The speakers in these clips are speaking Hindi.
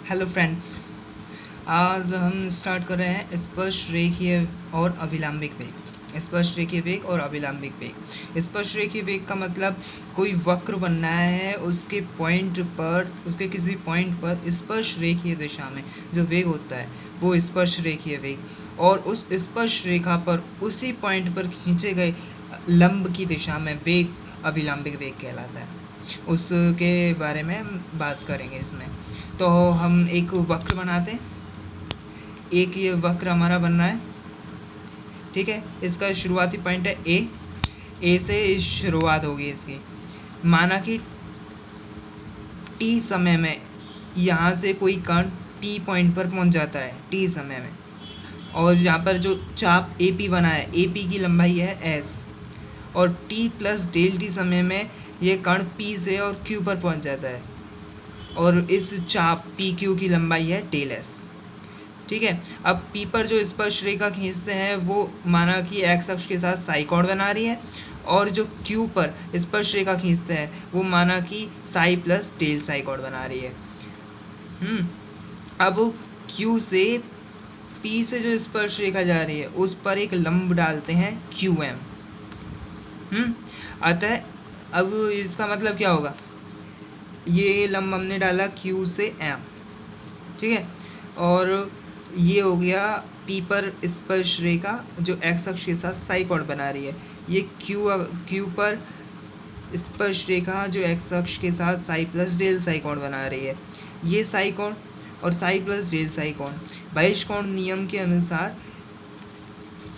हेलो फ्रेंड्स, आज हम स्टार्ट कर रहे हैं स्पर्श रेखीय और अभिलंबिक वेग। स्पर्श रेखीय वेग और अभिलंबिक वेग। स्पर्श रेखीय वेग का मतलब कोई वक्र बनना है, उसके पॉइंट पर, उसके किसी पॉइंट पर स्पर्श रेखीय दिशा में जो वेग होता है वो स्पर्श रेखीय वेग, और उस स्पर्श रेखा पर उसी पॉइंट पर खींचे गए लंब की दिशा में वेग अभिलंबिक वेग कहलाता है। उसके बारे में हम बात करेंगे इसमें। तो हम एक वक्र बनाते हैं। एक ये वक्र हमारा बन रहा है, ठीक है। इसका शुरुआती पॉइंट है ए से शुरुआत होगी इसकी। माना कि टी समय में यहाँ से कोई कण पी पॉइंट पर पहुँच जाता है टी समय में, और यहाँ पर जो चाप ए पी बना है, ए पी की लंबाई है एस, और टी प्लस डेल टी समय में ये कण पी से और क्यू पर पहुँच जाता है, और इस चाप पी क्यू की लंबाई है डेल एस, ठीक है। अब पी पर जो स्पर्श रेखा खींचते हैं वो माना कि एक्स अक्ष के साथ साई कोण बना रही है, और जो क्यू पर स्पर्श रेखा खींचते हैं वो माना कि साई प्लस डेल साई कोण बना रही है। अब क्यू से पी से जो स्पर्श रेखा जा रही है उस पर एक लंब डालते हैं क्यू एम। अतः अब इसका मतलब क्या होगा, ये लंब हमने डाला क्यू से एम, ठीक है, और ये हो गया पी पर स्पर्श रेखा जो एक्स अक्ष के साथ साई कोण बना रही है। ये क्यू पर स्पर्श रेखा जो एक्स अक्ष के साथ साई प्लस डेल साई कोण बना रही है। ये साई कोण और साई प्लस डेल साई कोण बहिष्कोण नियम के अनुसार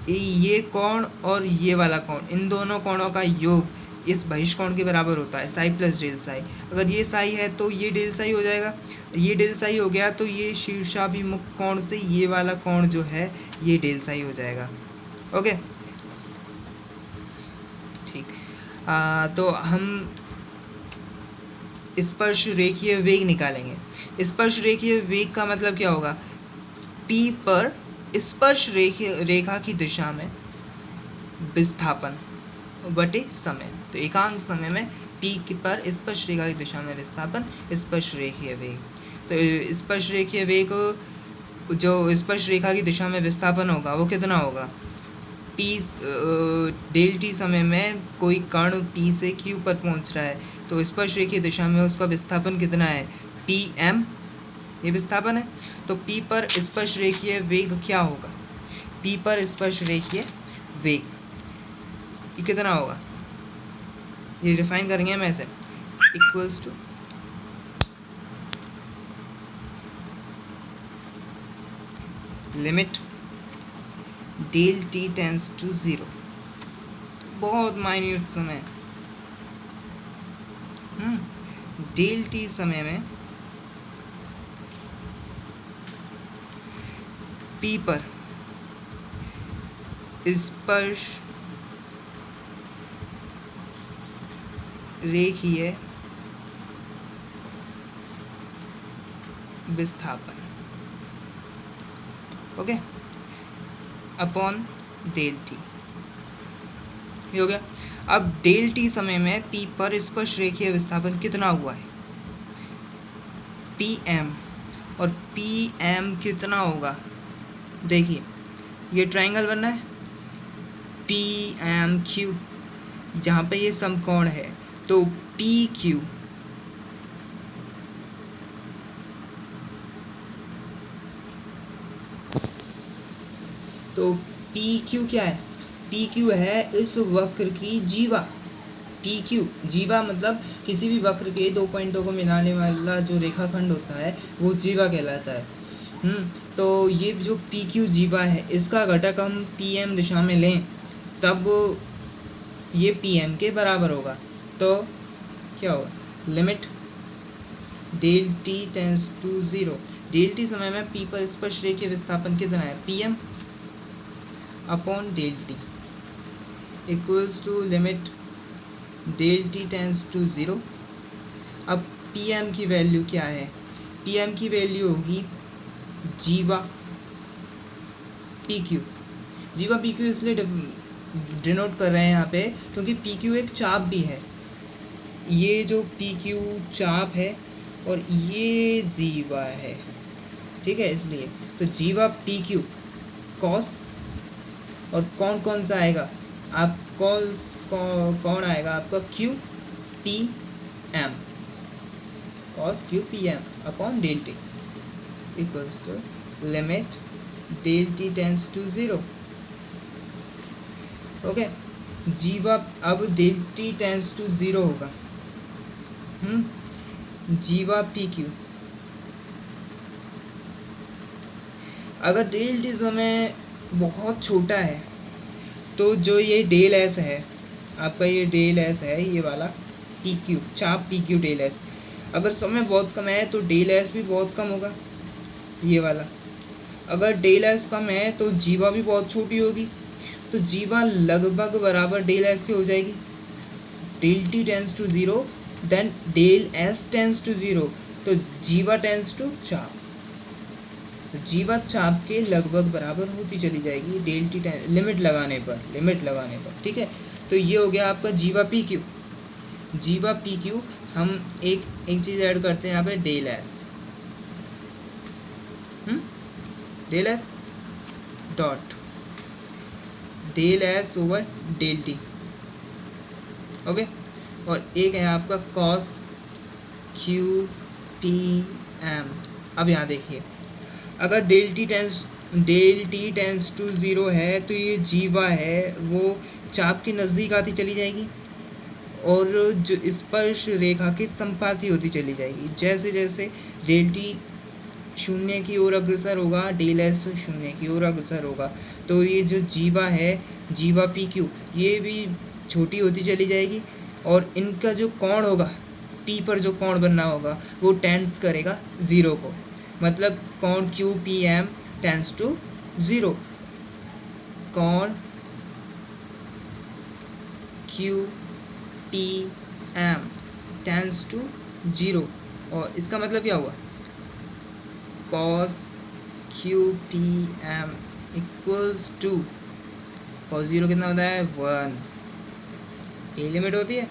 ये कोण और ये वाला कोण, इन दोनों कोणों का योग इस बहिष्कोण के बराबर होता है, साई प्लस डेल साई। अगर ये साई है तो ये डेल साई हो जाएगा, ये डेल साई हो गया तो ये शीर्षाभिमुख कोण से ये वाला कोण जो है ये डेल साई हो जाएगा। ओके, ठीक। तो हम स्पर्श रेखीय वेग निकालेंगे। स्पर्श रेखीय वेग का मतलब क्या होगा, पी पर स्पर्श रेखा की दिशा में विस्थापन बटे समय। तो एकांक समय में पी पर स्पर्श रेखा की दिशा में विस्थापन स्पर्श रेखीय वेग। तो स्पर्श रेखीय वेग जो स्पर्श रेखा की दिशा में विस्थापन होगा वो कितना होगा, पी डेल टी समय में कोई कण पी से क्यू पर पहुंच रहा है तो स्पर्श रेखीय दिशा में उसका विस्थापन कितना है, पी एम, ये विस्थापन है। तो पी पर स्पर्श रेखीय वेग क्या होगा, पी पर स्पर्श रेखीय वेग ये कितना होगा, ये डिफाइन करेंगे हम ऐसे, equals to limit del t tends to 0, बहुत माइन्यूट समय, डेल टी समय में पी पर स्पर्श रेखीय विस्थापन, ओके, अपॉन डेल टी, ये हो गया। अब डेल टी समय में पी पर स्पर्श रेखीय विस्थापन कितना हुआ है, पी एम, और पी एम कितना होगा, देखिए ये ट्रायंगल बनना है पी एम क्यू, जहाँ पे ये समकोण है तो पी क्यू, तो पी क्यू क्या है, पी क्यू है इस वक्र की जीवा। पी क्यू जीवा मतलब किसी भी वक्र के दो पॉइंटों को मिलाने वाला जो रेखाखंड होता है वो जीवा कहलाता है। तो ये जो पी क्यू जीवा है इसका घटक हम पी एम दिशा में लें तब ये पी एम के बराबर होगा। तो क्या होगा, limit del t tends to 0, del t समय में पी पर स्पर्श रेखीय विस्थापन कितना है, P M upon del t equals to limit del t tends to 0। अब पी एम की वैल्यू क्या है, पी एम की वैल्यू होगी जीवा पी क्यू। जीवा पी क्यू इसलिए डिनोट कर रहे हैं यहाँ पे क्योंकि पी क्यू एक चाप भी है। ये जो पी क्यू चाप है और ये जीवा है, ठीक है। इसलिए तो जीवा पी क्यू कॉस, और कौन कौन सा आएगा आप कौन आएगा आपका Q P M, cos Q P M upon del t equals to limit del t tends to 0। Okay, जीवा अब डेल टी टेंस टू 0 होगा, जीवा पी क्यू। अगर डेल टी समय बहुत छोटा है तो जो ये डेल एस है आपका, ये डेल एस है ये वाला पी क्यू, चाप पी क्यू डेल एस, अगर समय बहुत कम है तो डेल एस भी बहुत कम होगा ये वाला। अगर डेल एस कम है तो जीवा भी बहुत छोटी होगी, तो जीवा लगभग बराबर डेल एस के हो जाएगी। Del t tends to 0 then del S tends to 0, तो जीवा टेंस टू चाप, तो जीवा चाप के लगभग बराबर होती चली जाएगी डेल टी लिमिट लगाने पर, ठीक है। तो ये हो गया आपका जीवा पी क्यू। जीवा पी क्यू हम एक चीज ऐड करते हैं यहाँ पे, del S, del S dot del S over del t, okay. और एक है आपका कॉस क्यू पी एम। अब यहाँ देखिए, अगर डेल टी टेंस टू 0 है तो ये जीवा है वो चाप के नज़दीक आती चली जाएगी और जो स्पर्श रेखा की संपाती होती चली जाएगी। जैसे जैसे डेल टी शून्य की ओर अग्रसर होगा, डेल एस शून्य की ओर अग्रसर होगा, तो ये जो जीवा है, जीवा पी क्यू, ये भी छोटी होती चली जाएगी और इनका जो कोण होगा, पी पर जो कोण बनना होगा वो टेंस करेगा 0 को, मतलब कोण Q P M tends to 0, कोण Q P M tends to 0। और इसका मतलब क्या हुआ, cos Q P M equals to, cos 0 कितना होता है 1, ये लिमिट होती है,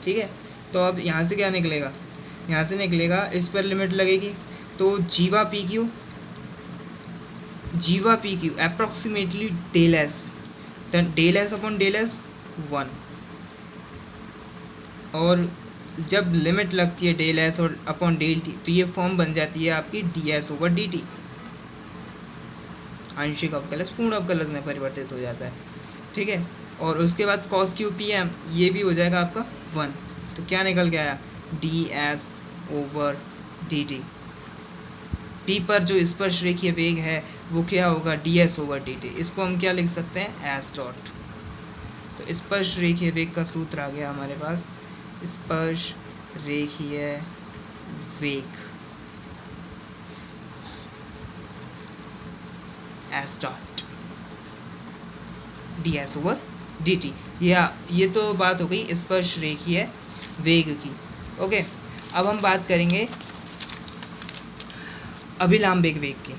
ठीक है। तो अब यहाँ से क्या निकलेगा, यहाँ से निकलेगा इस पर लिमिट लगेगी, तो जीवा P Q approximately del S, then del S upon del S 1, और जब लिमिट लगती है डेल एस और अपॉन डेल टी तो ये फॉर्म बन जाती है आपकी d s over d t, आंशिक अवकलज पूर्ण अवकलज में परिवर्तित हो जाता है, ठीक है। और उसके बाद कॉस क्यू पी एम ये भी हो जाएगा आपका 1, तो क्या निकल के आया D s over d T. P पर जो स्पर्श रेखीय वेग है वो क्या होगा D s over d T, इसको हम क्या लिख सकते हैं एस डॉट। तो स्पर्श रेखीय वेग का सूत्र आ गया हमारे पास, स्पर्श रेखीय वेग S dot D s over d T. ये तो बात हो गई स्पर्श रेखीय वेग की, ओके। अब हम बात करेंगे अभिलंबिक वेग की,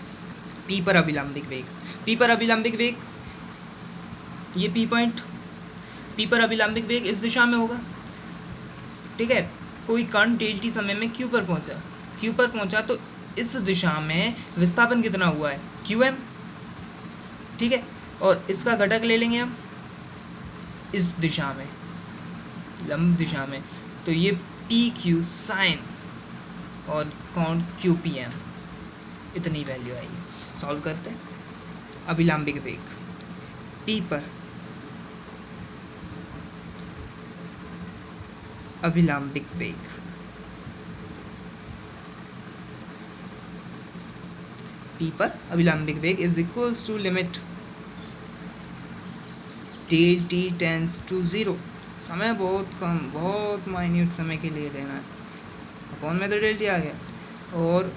पी पर अभिलंबिक वेग। पी पर अभिलंबिक वेग, ये पी पॉइंट, पी पर अभिलंबिक वेग इस दिशा में होगा, ठीक है। कोई कण डेल टी समय में क्यू पर पहुंचा तो इस दिशा में विस्थापन कितना हुआ है क्यू एम, ठीक है। और इसका घटक ले लेंगे हम इस दिशा में, लंब दिशा में, तो ये पी क्यू साइन और कोण क्यू पी एम, इतनी वैल्यू आएगी। सॉल्व करते हैं। अभिलंबिक वेग पी पर अभिलंबिक वेग, पी पर अभिलंबिक वेग is equals to limit del t tends to 0, समय बहुत कम, बहुत माइन्यूट समय के लिए देना है, अपॉन में तो डेल टी आ गया, और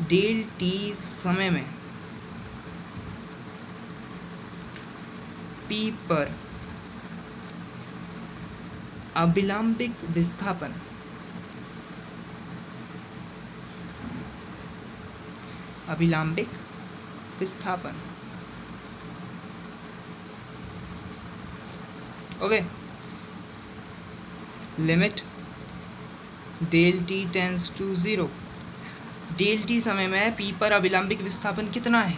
डेल टी समय में पी पर अभिलंबिक विस्थापन okay, limit del t tends to 0, del t समय में p पर अभिलंबिक विस्थापन कितना है?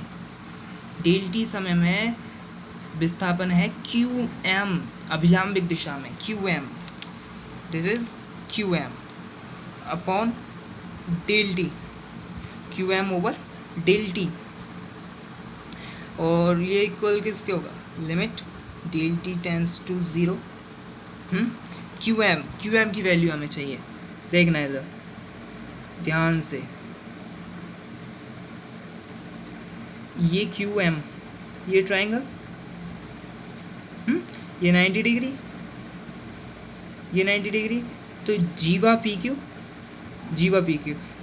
डेल टी समय में विस्थापन है qm, अभिलंबिक दिशा में qm, this is qm upon del t, qm over del t, और ये इक्वल किसके होगा? Limit del t tends to 0, qm की वैल्यू हमें चाहिए, देखना है इधर ध्यान से, ये qm, ये ट्राइंगल, ये 90 डिग्री, ये 90 डिग्री, तो जीवा पी क्यू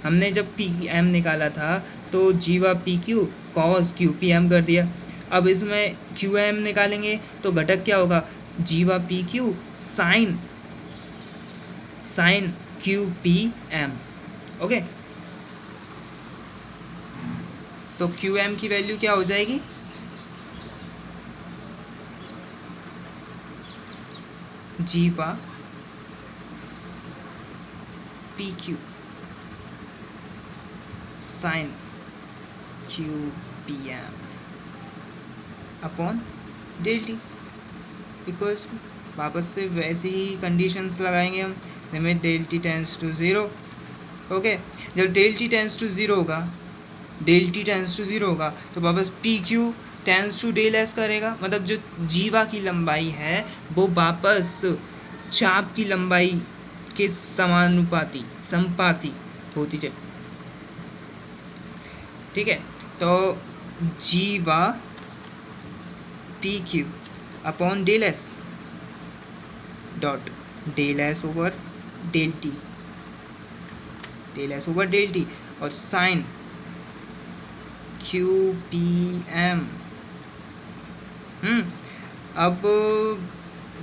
हमने जब पी एम निकाला था तो जीवा P Q cos Q P M कर दिया। अब इसमें क्यू एम निकालेंगे तो घटक क्या होगा? जीवा P Q sine Q P M. Okay, तो क्यू एम की वैल्यू क्या हो जाएगी? जीवा P Q sine Q P M upon del t equals, वापस से वैसी ही कंडीशंस लगाएंगे हम, limit del t tends to 0। Okay, जब डेल टी टेंस टू 0 होगा, डेल टी टेंस टू 0 होगा तो वापस P Q tends to del S करेगा, मतलब जो जीवा की लंबाई है वो वापस चाप की लंबाई के संपाती होती है। ठीक है, तो जीवा P Q upon del S dot del S over del t, और साइन क्यू पी एम। अब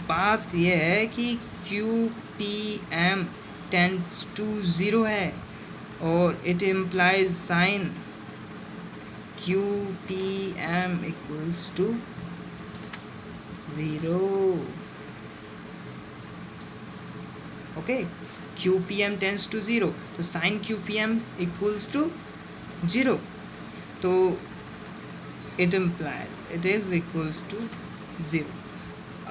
बात यह है कि Q P M tends to 0 है और it implies sine Q P M equals to 0। Okay, Q P M tends to 0, तो sine Q P M equals to 0, तो it implies it is equals to 0।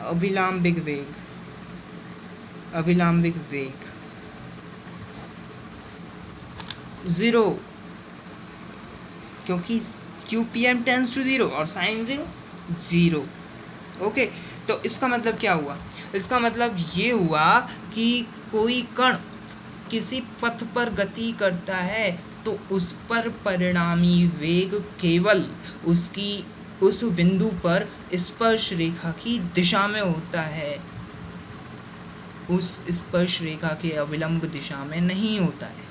अभिलंबिक वेग 0, क्योंकि Q P M tends to 0 और साइन 0। ओके, तो इसका मतलब क्या हुआ? इसका मतलब ये हुआ कि कोई कण किसी पथ पर गति करता है तो उस पर परिणामी वेग केवल उस बिंदु पर स्पर्श रेखा की दिशा में होता है, उस स्पर्श रेखा के अविलंब दिशा में नहीं होता है।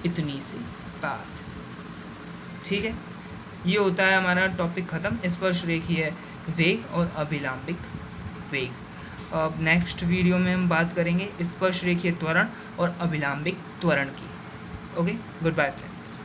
इतनी सी बात, ठीक है। ये होता है हमारा टॉपिक खत्म, स्पर्श रेखीय वेग और अभिलंबिक वेग। अब नेक्स्ट वीडियो में हम बात करेंगे स्पर्श रेखीय त्वरण और अभिलंबिक त्वरण की। Okay, goodbye friends.